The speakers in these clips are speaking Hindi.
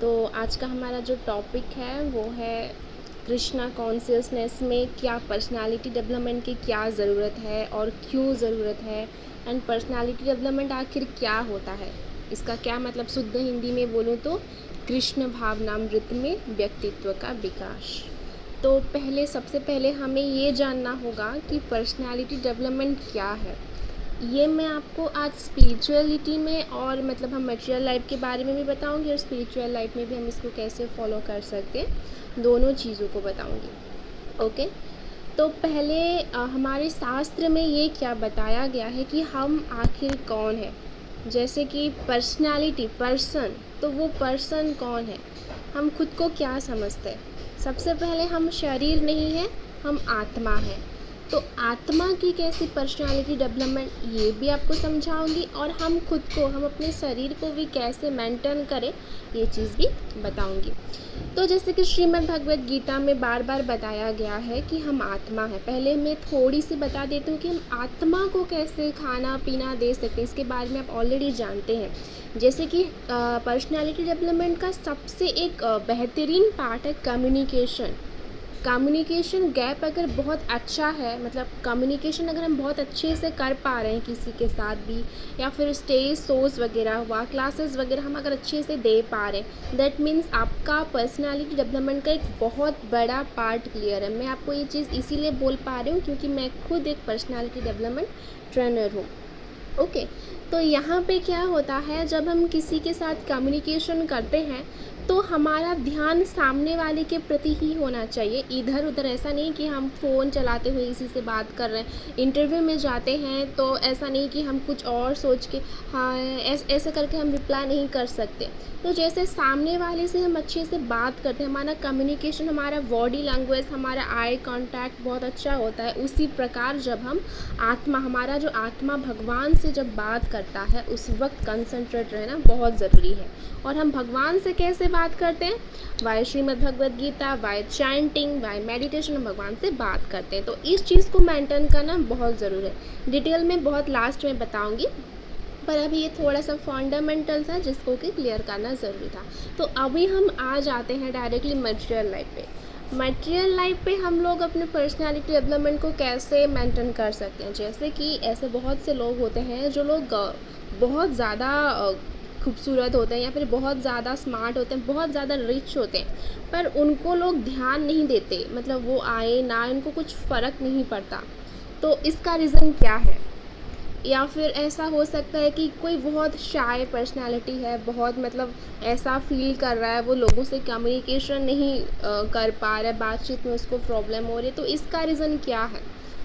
तो आज का हमारा जो टॉपिक है वो है कृष्णा कॉन्शियसनेस में क्या पर्सनालिटी डेवलपमेंट की क्या ज़रूरत है और क्यों ज़रूरत है, एंड पर्सनालिटी डेवलपमेंट आखिर क्या होता है, इसका क्या मतलब शुद्ध हिंदी में बोलूँ तो कृष्ण भावनामृत में व्यक्तित्व का विकास। तो सबसे पहले हमें ये जानना होगा कि पर्सनालिटी डेवलपमेंट क्या है। ये मैं आपको आज स्पिरिचुअलिटी में और मतलब हम मटेरियल लाइफ के बारे में भी बताऊंगी और स्पिरिचुअल लाइफ में भी हम इसको कैसे फॉलो कर सकते हैं, दोनों चीज़ों को बताऊंगी। ओके, तो पहले हमारे शास्त्र में ये क्या बताया गया है कि हम आखिर कौन है। जैसे कि पर्सनालिटी, पर्सन, तो वो पर्सन कौन है, हम खुद को क्या समझते हैं। सबसे पहले हम शरीर नहीं है, हम आत्मा है। तो आत्मा की कैसी पर्सनालिटी डेवलपमेंट ये भी आपको समझाऊंगी, और हम खुद को, हम अपने शरीर को भी कैसे मेंटेन करें ये चीज़ भी बताऊंगी। तो जैसे कि श्रीमद् भगवद गीता में बार बार बताया गया है कि हम आत्मा है। पहले मैं थोड़ी सी बता देती हूँ कि हम आत्मा को कैसे खाना पीना दे सकते हैं, इसके बारे में आप ऑलरेडी जानते हैं। जैसे कि पर्सनालिटी डेवलपमेंट का सबसे एक बेहतरीन पार्ट है कम्युनिकेशन। कम्युनिकेशन गैप अगर बहुत अच्छा है, मतलब कम्युनिकेशन अगर हम बहुत अच्छे से कर पा रहे हैं किसी के साथ भी, या फिर स्टेज शोज़ वगैरह हुआ, क्लासेस वगैरह हम अगर अच्छे से दे पा रहे हैं, दैट मीन्स आपका पर्सनालिटी डेवलपमेंट का एक बहुत बड़ा पार्ट क्लियर है। मैं आपको ये चीज़ इसीलिए बोल पा रही हूँ क्योंकि मैं खुद एक पर्सनालिटी डेवलपमेंट ट्रेनर हूँ। ओके, तो यहाँ पे क्या होता है, जब हम किसी के साथ कम्युनिकेशन करते हैं तो हमारा ध्यान सामने वाले के प्रति ही होना चाहिए, इधर उधर ऐसा नहीं कि हम फ़ोन चलाते हुए इसी से बात कर रहे हैं। इंटरव्यू में जाते हैं तो ऐसा नहीं कि हम कुछ और सोच के हाँ ऐसे करके हम रिप्लाई नहीं कर सकते। तो जैसे सामने वाले से हम अच्छे से बात करते हैं, हमारा कम्युनिकेशन, हमारा बॉडी लैंग्वेज, हमारा आई कांटेक्ट बहुत अच्छा होता है, उसी प्रकार जब हम हमारा जो आत्मा भगवान से जब बात करता है उस वक्त कंसंट्रेट रहना बहुत ज़रूरी है। और हम भगवान से कैसे बात करते हैं, by Shrimad Bhagavad Gita, by chanting, by meditation, हम भगवान से बात करते हैं। तो इस चीज़ को मेंटेन करना बहुत ज़रूरी है। डिटेल में बहुत लास्ट में बताऊंगी, पर अभी ये थोड़ा सा फंडामेंटल था जिसको कि क्लियर करना ज़रूरी था। तो अभी हम आ जाते हैं डायरेक्टली मटेरियल लाइफ पे। मटेरियल लाइफ पे हम लोग अपने पर्सनालिटी डेवलपमेंट को कैसे मेंटेन कर सकते हैं। जैसे कि ऐसे बहुत से लोग होते हैं जो लोग बहुत ज़्यादा खूबसूरत होते हैं, या फिर बहुत ज़्यादा स्मार्ट होते हैं, बहुत ज़्यादा रिच होते हैं, पर उनको लोग ध्यान नहीं देते, मतलब वो आए ना, उनको कुछ फ़र्क नहीं पड़ता। तो इसका रीज़न क्या है। या फिर ऐसा हो सकता है कि कोई बहुत शाय पर्सनालिटी है, बहुत मतलब ऐसा फील कर रहा है, वो लोगों से कम्युनिकेशन नहीं कर पा रहा है, बातचीत में उसको प्रॉब्लम हो रही है। तो इसका रीज़न क्या है।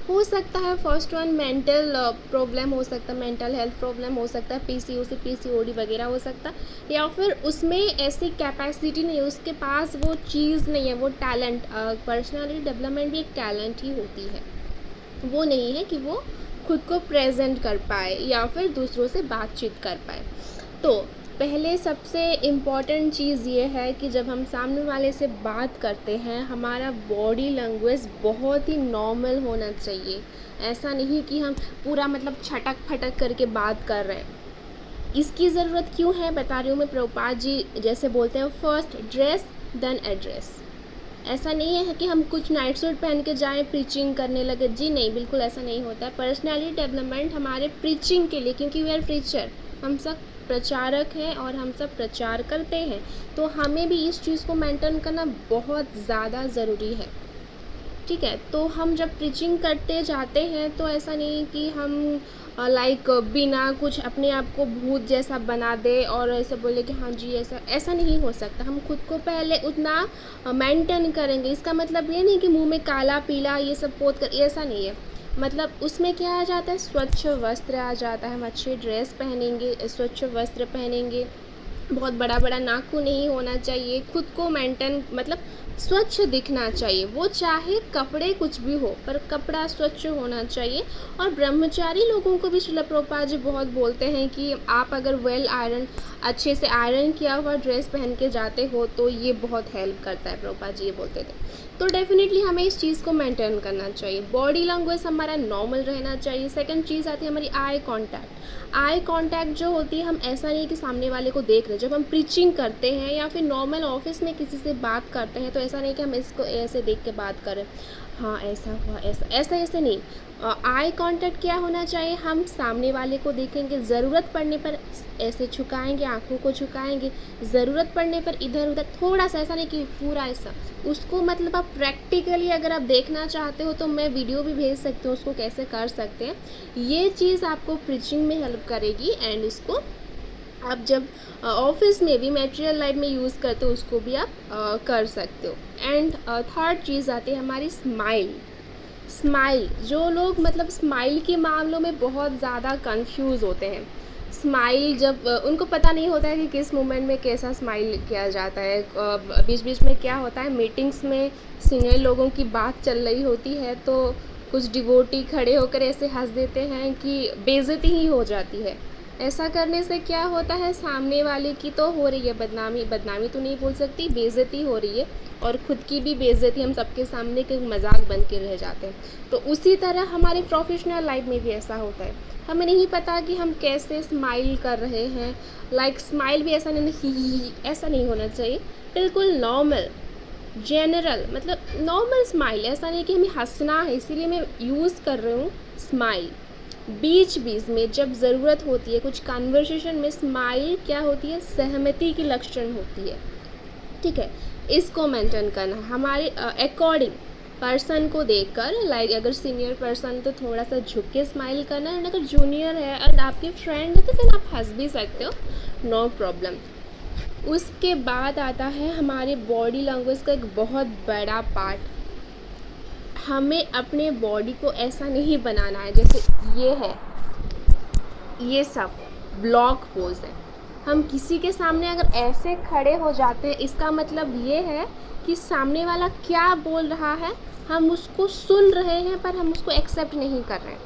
हो सकता है फर्स्ट वन मेंटल प्रॉब्लम हो सकता है, मेंटल हेल्थ प्रॉब्लम हो सकता है, पीसीओसी पीसीओडी वगैरह हो सकता है, या फिर उसमें ऐसी कैपेसिटी नहीं है, उसके पास वो चीज़ नहीं है, वो टैलेंट, पर्सनालिटी डेवलपमेंट भी एक टैलेंट ही होती है, वो नहीं है कि वो खुद को प्रेजेंट कर पाए या फिर दूसरों से बातचीत कर पाए। तो पहले सबसे इम्पॉर्टेंट चीज़ ये है कि जब हम सामने वाले से बात करते हैं, हमारा बॉडी लैंग्वेज बहुत ही नॉर्मल होना चाहिए। ऐसा नहीं कि हम पूरा मतलब छटक फटक करके बात कर रहे हैं। इसकी ज़रूरत क्यों है बता रही हूँ मैं। प्रभुपाद जी जैसे बोलते हैं, फर्स्ट ड्रेस देन एड्रेस। ऐसा नहीं है कि हम कुछ नाइट सूट पहन के जाएं प्रीचिंग करने लगे, जी नहीं, बिल्कुल ऐसा नहीं होता है। पर्सनालिटी डेवलपमेंट हमारे प्रीचिंग के लिए, क्योंकि वी आर प्रीचर, हम सब प्रचारक हैं और हम सब प्रचार करते हैं, तो हमें भी इस चीज़ को मेंटेन करना बहुत ज़्यादा ज़रूरी है। ठीक है, तो हम जब प्रीचिंग करते जाते हैं तो ऐसा नहीं कि हम लाइक बिना कुछ अपने आप को भूत जैसा बना दे और ऐसे बोले कि हाँ जी ऐसा नहीं हो सकता। हम खुद को पहले उतना मेंटेन करेंगे। इसका मतलब ये नहीं कि मुंह में काला पीला ये सब पोत कर, ऐसा नहीं है। मतलब उसमें क्या आ जाता है, स्वच्छ वस्त्र आ जाता है। हम अच्छे ड्रेस पहनेंगे, स्वच्छ वस्त्र पहनेंगे, बहुत बड़ा बड़ा नाखून नहीं होना चाहिए, खुद को मेंटेन मतलब स्वच्छ दिखना चाहिए। वो चाहे कपड़े कुछ भी हो, पर कपड़ा स्वच्छ होना चाहिए। और ब्रह्मचारी लोगों को भी श्रील प्रभुपाद जी बहुत बोलते हैं कि आप अगर वेल आयरन अच्छे से आयरन किया हुआ ड्रेस पहन के जाते हो तो ये बहुत हेल्प करता है, प्रभुपाद जी ये बोलते थे। तो डेफिनेटली हमें इस चीज़ को मेंटेन करना चाहिए, बॉडी लैंग्वेज हमारा नॉर्मल रहना चाहिए। सेकंड चीज़ आती है हमारी आई कांटेक्ट। आई कांटेक्ट जो होती है, हम ऐसा नहीं कि सामने वाले को देख रहे, जब हम प्रीचिंग करते हैं या फिर नॉर्मल ऑफिस में किसी से बात करते हैं तो ऐसा नहीं कि हम इसको ऐसे देख के बात करें, हाँ ऐसा हुआ, ऐसे नहीं। आई कांटेक्ट क्या होना चाहिए, हम सामने वाले को देखेंगे, ज़रूरत पड़ने पर ऐसे झुकाएंगे, आंखों को झुकाएंगे, ज़रूरत पड़ने पर इधर उधर थोड़ा सा, ऐसा नहीं कि पूरा ऐसा उसको, मतलब आप प्रैक्टिकली अगर आप देखना चाहते हो तो मैं वीडियो भी भेज सकती हूँ उसको कैसे कर सकते हैं। ये चीज़ आपको प्रीचिंग में हेल्प करेगी एंड इसको आप जब ऑफिस में भी मटेरियल लाइफ में यूज़ करते हो उसको भी आप कर सकते हो। एंड थर्ड चीज़ आती है हमारी स्माइल। जो लोग मतलब स्माइल के मामलों में बहुत ज़्यादा कंफ्यूज होते हैं, स्माइल जब उनको पता नहीं होता है कि किस मोमेंट में कैसा स्माइल किया जाता है। बीच बीच में क्या होता है, मीटिंग्स में सीनियर लोगों की बात चल रही होती है तो कुछ डिवोटी खड़े होकर ऐसे हंस देते हैं कि बेइज्जती ही हो जाती है। ऐसा करने से क्या होता है, सामने वाले की तो हो रही है बदनामी तो नहीं बोल सकती, बेइज्जती हो रही है और ख़ुद की भी बेइज्जती, हम सबके सामने के मजाक बन के रह जाते हैं। तो उसी तरह हमारे प्रोफेशनल लाइफ में भी ऐसा होता है, हमें नहीं पता कि हम कैसे स्माइल कर रहे हैं। लाइक स्माइल भी ऐसा नहीं, ऐसा नहीं होना चाहिए, बिल्कुल नॉर्मल जनरल, मतलब नॉर्मल स्माइल। ऐसा नहीं कि हमें हंसना है इसीलिए मैं यूज़ कर रही हूँ स्माइल। बीच बीच में जब ज़रूरत होती है कुछ कन्वर्सेशन में, स्माइल क्या होती है, सहमति की लक्षण होती है, ठीक है। इसको मेंटेन करना हमारे अकॉर्डिंग पर्सन को देखकर, लाइक अगर सीनियर पर्सन तो थोड़ा सा झुक के स्माइल करना है, अगर जूनियर है और आपके फ्रेंड है तो फिर आप हंस भी सकते हो, नो प्रॉब्लम। उसके बाद आता है हमारे बॉडी लैंग्वेज का एक बहुत बड़ा पार्ट। हमें अपने बॉडी को ऐसा नहीं बनाना है जैसे ये है, ये सब ब्लॉक पोज है। हम किसी के सामने अगर ऐसे खड़े हो जाते हैं, इसका मतलब ये है कि सामने वाला क्या बोल रहा है हम उसको सुन रहे हैं पर हम उसको एक्सेप्ट नहीं कर रहे हैं,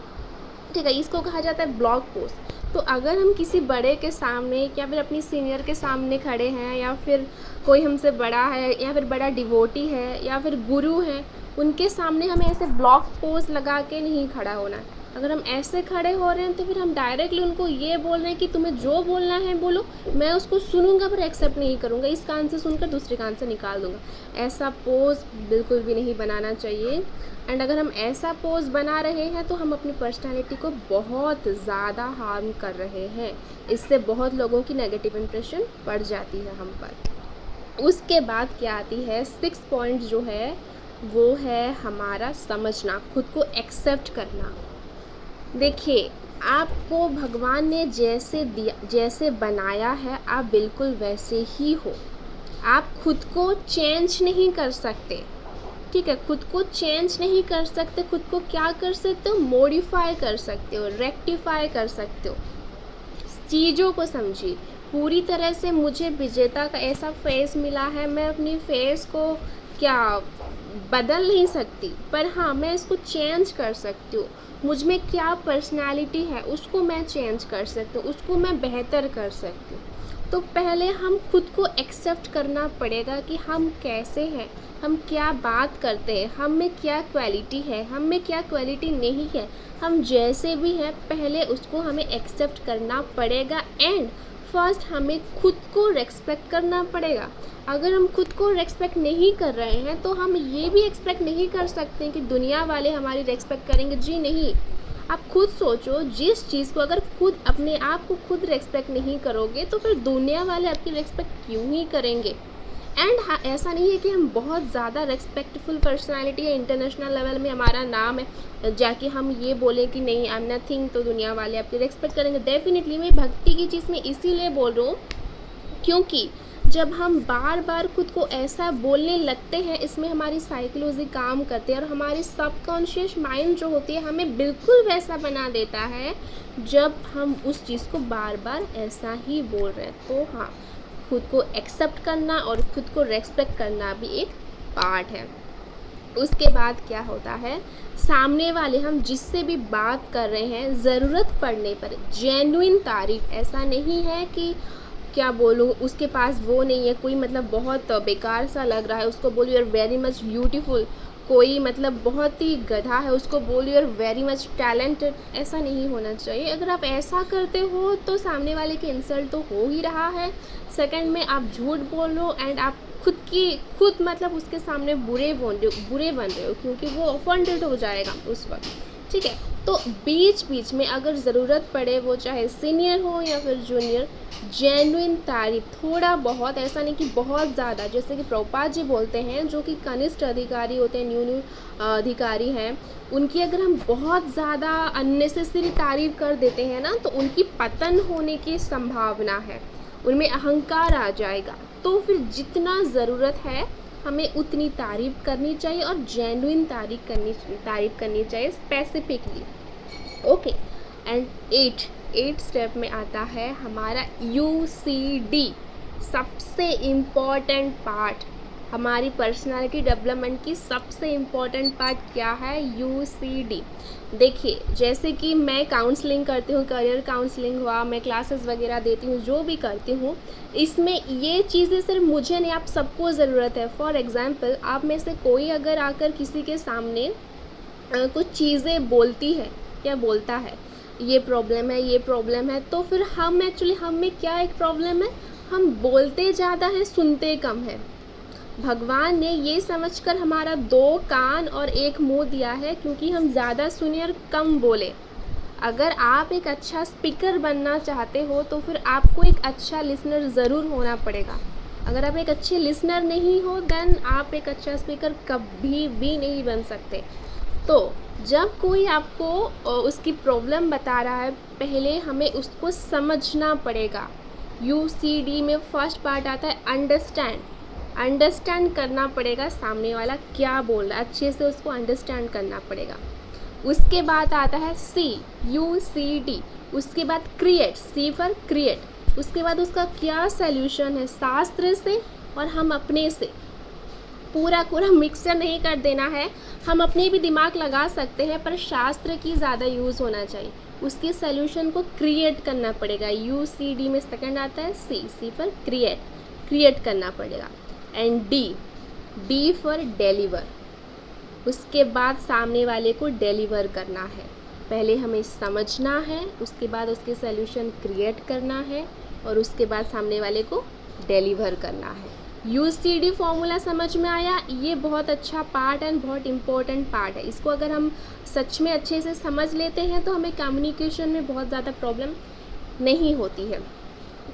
ठीक है। इसको कहा जाता है ब्लॉक पोज। तो अगर हम किसी बड़े के सामने या फिर अपनी सीनियर के सामने खड़े हैं, या फिर कोई हमसे बड़ा है, या फिर बड़ा डिवोटी है, या फिर गुरु है, उनके सामने हमें ऐसे ब्लॉक पोज लगा के नहीं खड़ा होना है। अगर हम ऐसे खड़े हो रहे हैं तो फिर हम डायरेक्टली उनको ये बोल रहे हैं कि तुम्हें जो बोलना है बोलो, मैं उसको सुनूंगा पर एक्सेप्ट नहीं करूँगा, इस कान से सुनकर दूसरे कान से निकाल दूँगा। ऐसा पोज बिल्कुल भी नहीं बनाना चाहिए। एंड अगर हम ऐसा पोज बना रहे हैं तो हम अपनी पर्सनालिटी को बहुत ज़्यादा हार्म कर रहे हैं, इससे बहुत लोगों की नेगेटिव इंप्रेशन पड़ जाती है हम पर। उसके बाद क्या आती है, 6 पॉइंट जो है वो है हमारा समझना, खुद को एक्सेप्ट करना। देखिए, आपको भगवान ने जैसे बनाया है आप बिल्कुल वैसे ही हो, आप खुद को चेंज नहीं कर सकते, ठीक है। खुद को चेंज नहीं कर सकते, खुद को क्या कर सकते हो, मॉडिफाई कर सकते हो, रेक्टिफाई कर सकते हो। चीज़ों को समझिए पूरी तरह से। मुझे विजेता का ऐसा फेस मिला है, मैं अपनी फेस को क्या बदल नहीं सकती, पर हाँ मैं इसको चेंज कर सकती हूँ। मुझ में क्या पर्सनालिटी है उसको मैं चेंज कर सकती हूँ, उसको मैं बेहतर कर सकती हूँ। तो पहले हम खुद को एक्सेप्ट करना पड़ेगा कि हम कैसे हैं, हम क्या बात करते हैं, हम में क्या क्वालिटी है, हम में क्या क्वालिटी नहीं है। हम जैसे भी हैं पहले उसको हमें एक्सेप्ट करना पड़ेगा। एंड फर्स्ट हमें खुद को रेस्पेक्ट करना पड़ेगा। अगर हम खुद को रेस्पेक्ट नहीं कर रहे हैं तो हम ये भी एक्सपेक्ट नहीं कर सकते कि दुनिया वाले हमारी रेस्पेक्ट करेंगे, जी नहीं। आप खुद सोचो, जिस चीज़ को अगर खुद अपने आप को खुद रेस्पेक्ट नहीं करोगे तो फिर दुनिया वाले आपकी रेस्पेक्ट क्यों ही करेंगे। एंड हाँ, ऐसा नहीं है कि हम बहुत ज़्यादा रेस्पेक्टफुल पर्सनालिटी है, इंटरनेशनल लेवल में हमारा नाम है, जाके हम ये बोलें कि नहीं आई एम नथिंग तो दुनिया वाले आपकी रेस्पेक्ट करेंगे। डेफिनेटली मैं भक्ति की चीज़ में इसीलिए बोल रहा हूँ क्योंकि जब हम बार बार खुद को ऐसा बोलने लगते हैं, इसमें हमारी साइकोलॉजी काम करती है और हमारी सबकॉन्शियस माइंड जो होती है हमें बिल्कुल वैसा बना देता है जब हम उस चीज़ को बार बार ऐसा ही बोल रहे हैं। तो हाँ, खुद को एक्सेप्ट करना और खुद को रेस्पेक्ट करना भी एक पार्ट है। उसके बाद क्या होता है, सामने वाले हम जिससे भी बात कर रहे हैं ज़रूरत पड़ने पर जेन्युइन तारीफ। ऐसा नहीं है कि क्या बोलूँ, उसके पास वो नहीं है, कोई मतलब बहुत बेकार सा लग रहा है उसको बोलो you are very much beautiful, कोई मतलब बहुत ही गधा है उसको बोलो you are very much talented. ऐसा नहीं होना चाहिए। अगर आप ऐसा करते हो तो सामने वाले की इंसल्ट तो हो ही रहा है, सेकंड में आप झूठ बोल रहे हो एंड आप खुद मतलब उसके सामने बुरे बन रहे हो, क्योंकि वो ऑफेंडेड हो जाएगा उस वक्त। ठीक है, तो बीच में अगर ज़रूरत पड़े, वो चाहे सीनियर हो या फिर जूनियर, जेन्युइन तारीफ, थोड़ा बहुत, ऐसा नहीं कि बहुत ज़्यादा। जैसे कि प्रभुपाद जी बोलते हैं, जो कि कनिष्ठ अधिकारी होते हैं, न्यू अधिकारी हैं, उनकी अगर हम बहुत ज़्यादा अननेसेसरी तारीफ कर देते हैं ना, तो उनकी पतन होने की संभावना है, उनमें अहंकार आ जाएगा। तो फिर जितना ज़रूरत है हमें उतनी तारीफ़ करनी चाहिए और जेन्युइन तारीफ़ करनी चाहिए स्पेसिफिकली। ओके, एंड 8 स्टेप में आता है हमारा UCD, सबसे इम्पॉर्टेंट पार्ट। हमारी पर्सनालिटी डेवलपमेंट की सबसे इम्पॉर्टेंट पार्ट क्या है? UCD। देखिए, जैसे कि मैं काउंसलिंग करती हूँ, करियर काउंसलिंग हुआ, मैं क्लासेस वगैरह देती हूँ, जो भी करती हूँ, इसमें ये चीज़ें सिर्फ मुझे नहीं, आप सबको ज़रूरत है। फॉर एग्ज़ाम्पल, आप में से कोई अगर आकर किसी के सामने कुछ चीज़ें बोलती है या बोलता है, ये प्रॉब्लम है, तो फिर हम एक्चुअली हम में क्या एक प्रॉब्लम है, हम बोलते ज़्यादा है, सुनते कम है। भगवान ने ये समझकर हमारा 2 कान और 1 मुंह दिया है, क्योंकि हम ज़्यादा सुने और कम बोले। अगर आप एक अच्छा स्पीकर बनना चाहते हो तो फिर आपको एक अच्छा लिसनर ज़रूर होना पड़ेगा। अगर आप एक अच्छे लिसनर नहीं हो, देन आप एक अच्छा स्पीकर कभी भी नहीं बन सकते। तो जब कोई आपको उसकी प्रॉब्लम बता रहा है, पहले हमें उसको समझना पड़ेगा। UCD में फर्स्ट पार्ट आता है अंडरस्टैंड करना पड़ेगा, सामने वाला क्या बोल रहा है, अच्छे से उसको अंडरस्टैंड करना पड़ेगा। उसके बाद आता है UCD, उसके बाद क्रिएट, C फॉर क्रिएट। उसके बाद उसका क्या सल्यूशन है, शास्त्र से और हम अपने से, पूरा मिक्सचर नहीं कर देना है। हम अपने भी दिमाग लगा सकते हैं, पर शास्त्र की ज़्यादा यूज़ होना चाहिए। उसके सल्यूशन को क्रिएट करना पड़ेगा। UCD में सेकंड आता है C फॉर क्रिएट करना पड़ेगा। And D for deliver. उसके बाद सामने वाले को डिलीवर करना है। पहले हमें समझना है, उसके बाद उसके सल्यूशन क्रिएट करना है और उसके बाद सामने वाले को डिलीवर करना है। UCD फॉर्मूला समझ में आया? ये बहुत अच्छा पार्ट एंड बहुत इम्पोर्टेंट पार्ट है। इसको अगर हम सच में अच्छे से समझ लेते हैं तो हमें कम्युनिकेशन में बहुत ज़्यादा प्रॉब्लम नहीं होती है।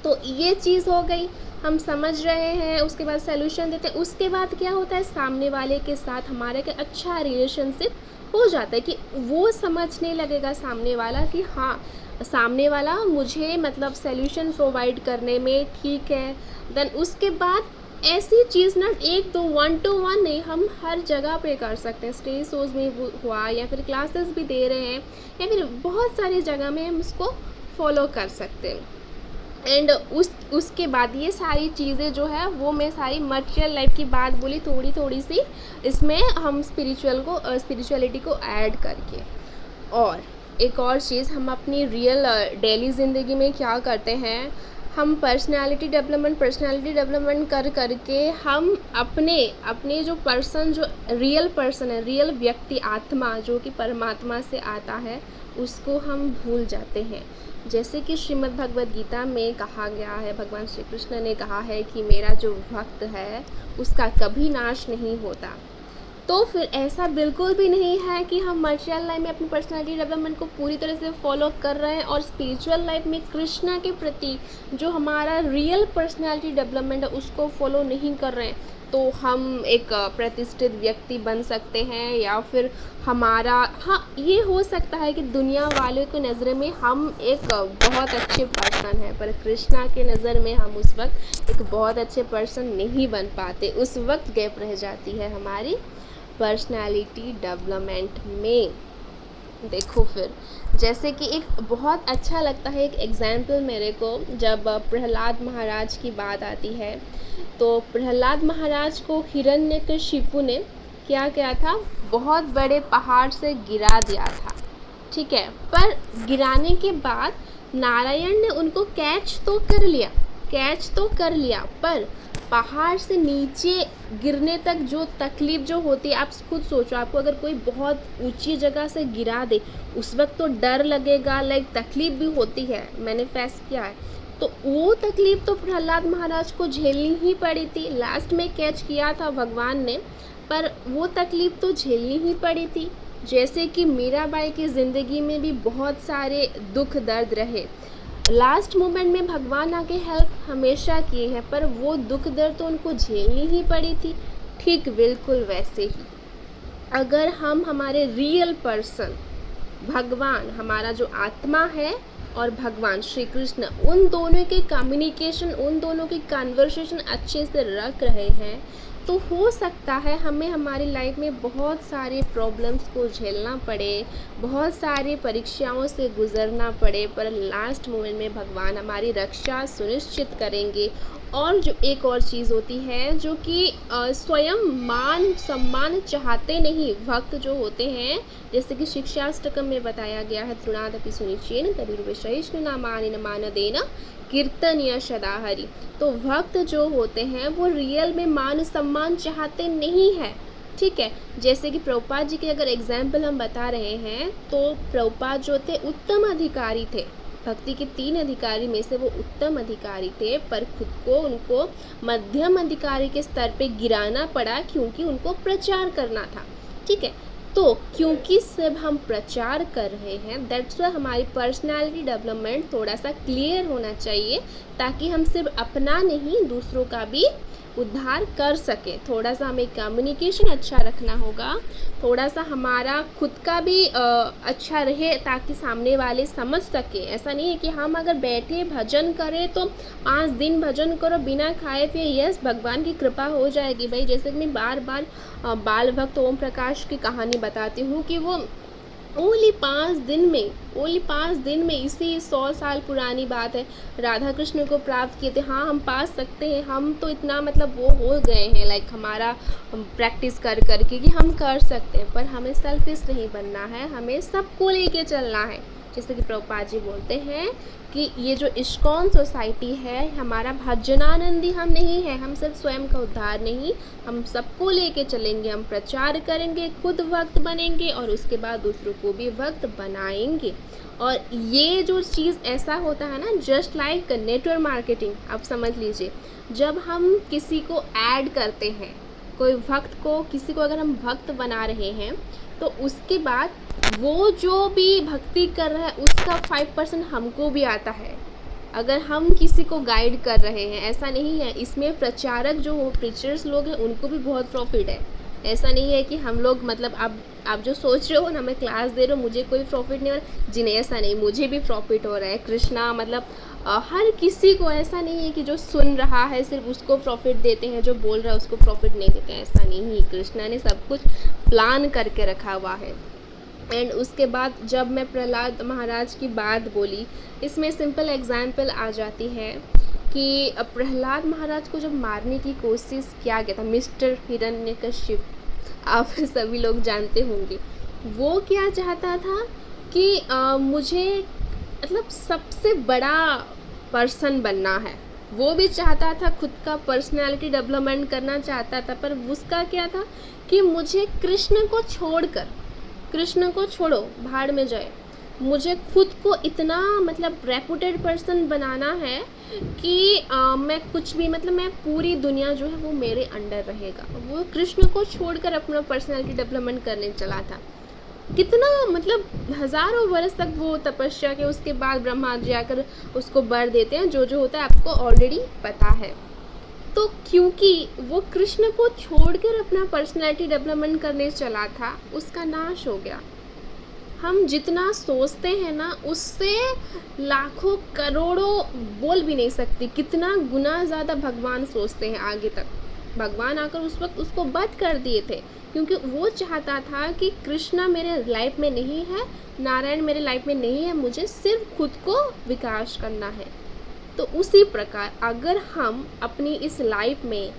तो ये चीज़ हो गई, हम समझ रहे हैं, उसके बाद सल्यूशन देते हैं। उसके बाद क्या होता है, सामने वाले के साथ हमारे का अच्छा रिलेशनशिप हो जाता है, कि वो समझने लगेगा सामने वाला कि हाँ, सामने वाला मुझे मतलब सल्यूशन प्रोवाइड करने में ठीक है। देन उसके बाद ऐसी चीज़ ना 1-2 1 to 1 नहीं, हम हर जगह पे कर सकते हैं। स्टेज शोज़ में हुआ या फिर क्लासेस भी दे रहे हैं या फिर बहुत सारी जगह में हम उसको फॉलो कर सकते हैं। एंड उसके बाद ये सारी चीज़ें जो है वो मैं सारी मटेरियल लाइफ की बात बोली, थोड़ी सी इसमें हम स्पिरिचुअलिटी को ऐड करके। और एक और चीज़, हम अपनी रियल डेली ज़िंदगी में क्या करते हैं, हम पर्सनालिटी डेवलपमेंट कर करके हम अपने जो पर्सन, जो रियल पर्सन है, रियल व्यक्ति, आत्मा जो कि परमात्मा से आता है, उसको हम भूल जाते हैं। जैसे कि श्रीमद् भगवद गीता में कहा गया है, भगवान श्री कृष्ण ने कहा है कि मेरा जो भक्त है उसका कभी नाश नहीं होता। तो फिर ऐसा बिल्कुल भी नहीं है कि हम मटेरियल लाइफ में अपनी पर्सनालिटी डेवलपमेंट को पूरी तरह से फॉलो कर रहे हैं और स्पिरिचुअल लाइफ में कृष्णा के प्रति जो हमारा रियल पर्सनालिटी डेवलपमेंट है उसको फॉलो नहीं कर रहे हैं। तो हम एक प्रतिष्ठित व्यक्ति बन सकते हैं, या फिर हमारा, हाँ, ये हो सकता है कि दुनिया वालों की नज़र में हम एक बहुत अच्छे पर्सन हैं, पर कृष्णा के नज़र में हम उस वक्त एक बहुत अच्छे पर्सन नहीं बन पाते। उस वक्त गैप रह जाती है हमारी पर्सनालिटी डेवलपमेंट में। देखो, फिर जैसे कि एक बहुत अच्छा लगता है एक एग्जाम्पल मेरे को, जब प्रहलाद महाराज की बात आती है, तो प्रहलाद महाराज को हिरण्यकशिपु ने क्या किया था, बहुत बड़े पहाड़ से गिरा दिया था। ठीक है, पर गिराने के बाद नारायण ने उनको कैच तो कर लिया, कैच तो कर लिया, पर पहाड़ से नीचे गिरने तक जो तकलीफ़ जो होती है, आप खुद सोचो, आपको अगर कोई बहुत ऊंची जगह से गिरा दे उस वक्त तो डर लगेगा, लाइक तकलीफ़ भी होती है, मैंने फेस किया है। तो वो तकलीफ़ तो प्रहलाद महाराज को झेलनी ही पड़ी थी। लास्ट में कैच किया था भगवान ने, पर वो तकलीफ़ तो झेलनी ही पड़ी थी। जैसे कि मीराबाई की ज़िंदगी में भी बहुत सारे दुख दर्द रहे, लास्ट मोमेंट में भगवान आके हेल्प हमेशा किए हैं, पर वो दुख दर्द तो उनको झेलनी ही पड़ी थी। ठीक बिल्कुल वैसे ही अगर हम हमारे रियल पर्सन भगवान, हमारा जो आत्मा है और भगवान श्री कृष्ण, उन दोनों के कम्युनिकेशन, उन दोनों की कन्वर्सेशन अच्छे से रख रहे हैं, तो हो सकता है हमें हमारी लाइफ में बहुत सारे प्रॉब्लम्स को झेलना पड़े, बहुत सारी परीक्षाओं से गुजरना पड़े, पर लास्ट मोमेंट में भगवान हमारी रक्षा सुनिश्चित करेंगे। और जो एक और चीज़ होती है जो कि स्वयं मान सम्मान चाहते नहीं भक्त जो होते हैं, जैसे कि शिक्षाष्टकम में बताया गया है, तृणादपि सुनिचेन तरुर्विशेषण नामानि न मानदेन कीर्तनीय सदा हरि। तो भक्त जो होते हैं वो रियल में मान सम्मान चाहते नहीं है, ठीक है। जैसे कि प्रभुपाद जी के अगर एग्जाम्पल हम बता रहे हैं, तो प्रभुपाद जो थे उत्तम अधिकारी थे, भक्ति के 3 अधिकारी में से वो उत्तम अधिकारी थे, पर खुद को उनको मध्यम अधिकारी के स्तर पे गिराना पड़ा क्योंकि उनको प्रचार करना था, ठीक है। तो क्योंकि सिर्फ हम प्रचार कर रहे हैं, दैट्स वाई हमारी पर्सनालिटी डेवलपमेंट थोड़ा सा क्लियर होना चाहिए, ताकि हम सिर्फ अपना नहीं दूसरों का भी उद्धार कर सकें। थोड़ा सा हमें कम्युनिकेशन अच्छा रखना होगा, थोड़ा सा हमारा खुद का भी अच्छा रहे, ताकि सामने वाले समझ सके। ऐसा नहीं है कि हम अगर बैठे भजन करें तो 5 दिन भजन करो बिना खाए पिए, यस भगवान की कृपा हो जाएगी भाई। जैसे कि मैं बार बार बाल भक्त ओम प्रकाश की कहानी बताती हूँ कि वो ओनली 5 दिन में इसी 100 साल पुरानी बात है, राधा कृष्ण को प्राप्त किए थे। हाँ, हम पा सकते हैं, हम तो इतना मतलब वो हो गए हैं, लाइक हमारा प्रैक्टिस कर करके कि हम कर सकते हैं, पर हमें सेल्फिश नहीं बनना है, हमें सबको लेके चलना है। जैसे कि प्रभुपाद जी बोलते हैं कि ये जो इस्कॉन सोसाइटी है, हमारा भजनानंदी हम नहीं है, हम सिर्फ स्वयं का उद्धार नहीं, हम सबको लेके चलेंगे, हम प्रचार करेंगे, खुद भक्त बनेंगे और उसके बाद दूसरों को भी भक्त बनाएंगे। और ये जो चीज़ ऐसा होता है ना, जस्ट लाइक नेटवर्क मार्केटिंग, आप समझ लीजिए, जब हम किसी को ऐड करते हैं, कोई भक्त को, किसी को अगर हम भक्त बना रहे हैं, तो उसके बाद वो जो भी भक्ति कर रहा है उसका 5% हमको भी आता है, अगर हम किसी को गाइड कर रहे हैं। ऐसा नहीं है, इसमें प्रचारक जो हो, प्रीचर्स लोग हैं, उनको भी बहुत प्रॉफिट है। ऐसा नहीं है कि हम लोग मतलब आप जो सोच रहे हो ना, मैं क्लास दे रहा हूँ मुझे कोई प्रॉफिट नहीं हो रहा, जी नहीं, ऐसा नहीं, मुझे भी प्रॉफिट हो रहा है। कृष्णा मतलब हर किसी को, ऐसा नहीं है कि जो सुन रहा है सिर्फ उसको प्रॉफिट देते हैं, जो बोल रहा है उसको प्रॉफिट नहीं देते हैं, ऐसा नहीं। कृष्णा ने सब कुछ प्लान करके रखा हुआ है। एंड उसके बाद जब मैं प्रहलाद महाराज की बात बोली, इसमें सिंपल एग्जाम्पल आ जाती है कि प्रहलाद महाराज को जब मारने की कोशिश किया गया था, मिस्टर हिरण्यकशिप, आप सभी लोग जानते होंगे, वो क्या चाहता था कि मुझे मतलब सबसे बड़ा पर्सन बनना है। वो भी चाहता था, खुद का पर्सनालिटी डेवलपमेंट करना चाहता था, पर उसका क्या था कि मुझे कृष्ण को छोड़ो, भाड़ में जाए, मुझे खुद को इतना मतलब रेपुटेड पर्सन बनाना है कि मैं कुछ भी मतलब मैं पूरी दुनिया जो है वो मेरे अंडर रहेगा। वो कृष्ण को छोड़कर अपना पर्सनालिटी डेवलपमेंट करने चला था। कितना मतलब हज़ारों वर्ष तक वो तपस्या के उसके बाद ब्रह्मा जी आकर उसको वर देते हैं, जो होता है आपको ऑलरेडी पता है। तो क्योंकि वो कृष्ण को छोड़कर अपना पर्सनालिटी डेवलपमेंट करने चला था, उसका नाश हो गया। हम जितना सोचते हैं ना, उससे लाखों करोड़ों बोल भी नहीं सकती, कितना गुना ज़्यादा भगवान सोचते हैं आगे तक। भगवान आकर उस वक्त उसको वध कर दिए थे, क्योंकि वो चाहता था कि कृष्णा मेरे लाइफ में नहीं है, नारायण मेरे लाइफ में नहीं है, मुझे सिर्फ खुद को विकास करना है। तो उसी प्रकार अगर हम अपनी इस लाइफ में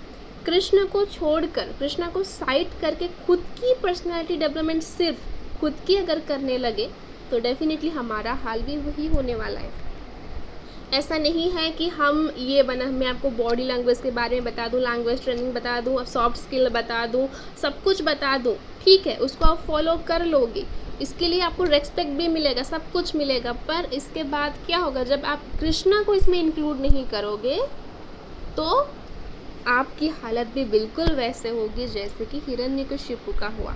कृष्ण को छोड़कर, कृष्ण को साइड करके खुद की पर्सनालिटी डेवलपमेंट सिर्फ खुद की अगर करने लगे, तो डेफिनेटली हमारा हाल भी वही होने वाला है। ऐसा नहीं है कि हम ये बना, मैं आपको बॉडी लैंग्वेज के बारे में बता दूँ, लैंग्वेज ट्रेनिंग बता दूँ, सॉफ्ट स्किल बता दूँ, सब कुछ बता दूँ, ठीक है, उसको आप फॉलो कर लोगे, इसके लिए आपको रेस्पेक्ट भी मिलेगा, सब कुछ मिलेगा, पर इसके बाद क्या होगा, जब आप कृष्णा को इसमें इंक्लूड नहीं करोगे तो आपकी हालत भी बिल्कुल वैसे होगी जैसे कि हिरण्यकशिपु का हुआ।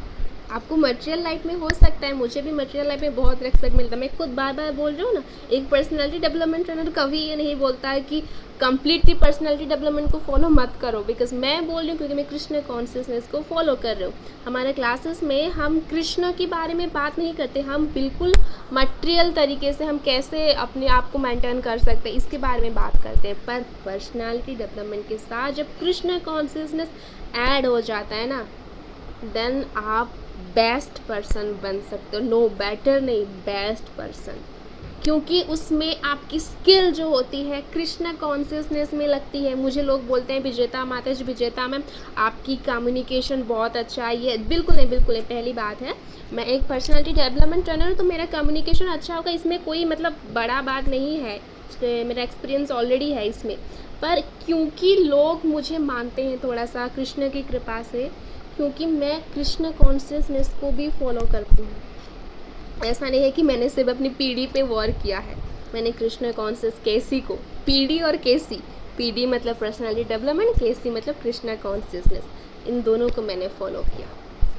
आपको मटेरियल लाइफ में हो सकता है, मुझे भी मटेरियल लाइफ में बहुत रेस्पेक्ट मिलता है, मैं खुद बार बार बोल रही हूँ ना, एक पर्सनालिटी डेवलपमेंट ट्रेनर कभी ये नहीं बोलता है कि कंप्लीटली पर्सनालिटी डेवलपमेंट को फॉलो मत करो, बिकॉज मैं बोल रही हूँ क्योंकि मैं कृष्ण कॉन्शियसनेस को फॉलो कर रही हूँ। हमारे क्लासेस में हम कृष्ण के बारे में बात नहीं करते, हम बिल्कुल मटेरियल तरीके से हम कैसे अपने आप को मेंटेन कर सकते हैं इसके बारे में बात करते हैं। पर पर्सनालिटी डेवलपमेंट के साथ जब कृष्ण कॉन्शियसनेस ऐड हो जाता है ना, देन आप बेस्ट पर्सन बन सकते हो, नो बेटर नहीं, बेस्ट पर्सन, क्योंकि उसमें आपकी स्किल जो होती है कृष्णा कॉन्शियसनेस में लगती है। मुझे लोग बोलते हैं विजेता माताजी, विजेता मैम आपकी कम्युनिकेशन बहुत अच्छा है, ये बिल्कुल नहीं, बिल्कुल नहीं। पहली बात है, मैं एक पर्सनालिटी डेवलपमेंट ट्रेनर हूँ तो मेरा कम्युनिकेशन अच्छा होगा, इसमें कोई मतलब बड़ा बात नहीं है, मेरा एक्सपीरियंस ऑलरेडी है इसमें। पर क्योंकि लोग मुझे मानते हैं थोड़ा सा कृष्ण की कृपा से, क्योंकि मैं कृष्ण कॉन्शियसनेस को भी फॉलो करती हूँ। ऐसा नहीं है कि मैंने सिर्फ अपनी पीढ़ी पे वर्क किया है, मैंने कृष्ण कॉन्शियस केसी को, पीढ़ी और केसी, पीढ़ी मतलब पर्सनालिटी डेवलपमेंट, केसी मतलब कृष्ण कॉन्शियसनेस, इन दोनों को मैंने फॉलो किया।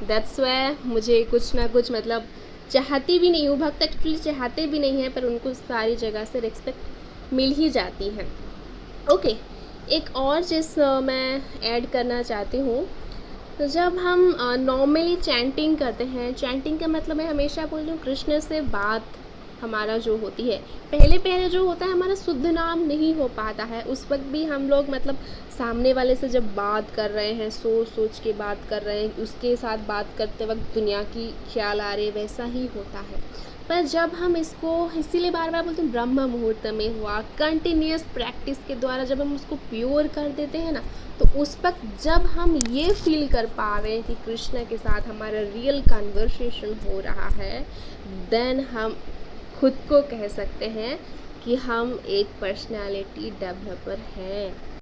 दैट्स वाई मुझे कुछ ना कुछ मतलब चाहती भी नहीं हूँ, भक्त एक्चुअली चाहते भी नहीं हैं, पर उनको सारी जगह से रिस्पेक्ट मिल ही जाती है। ओके, एक और चीज़ मैं ऐड करना चाहती हूँ। तो जब हम नॉर्मली चैंटिंग करते हैं, चैंटिंग का मतलब मैं हमेशा बोल रही हूँ कृष्ण से बात हमारा जो होती है, पहले पहले जो होता है हमारा शुद्ध नाम नहीं हो पाता है, उस वक्त भी हम लोग मतलब सामने वाले से जब बात कर रहे हैं, सोच सोच के बात कर रहे हैं, उसके साथ बात करते वक्त दुनिया की ख्याल आ रहे, वैसा ही होता है। पर जब हम इसको, इसीलिए बार बार बोलते हैं ब्रह्म मुहूर्त में हुआ, कंटिन्यूस प्रैक्टिस के द्वारा जब हम उसको प्योर कर देते हैं ना, तो उस वक्त जब हम ये फील कर पा रहे हैं कि कृष्ण के साथ हमारा रियल कन्वर्सेशन हो रहा है, देन हम खुद को कह सकते हैं कि हम एक पर्सनालिटी डेवलपर हैं।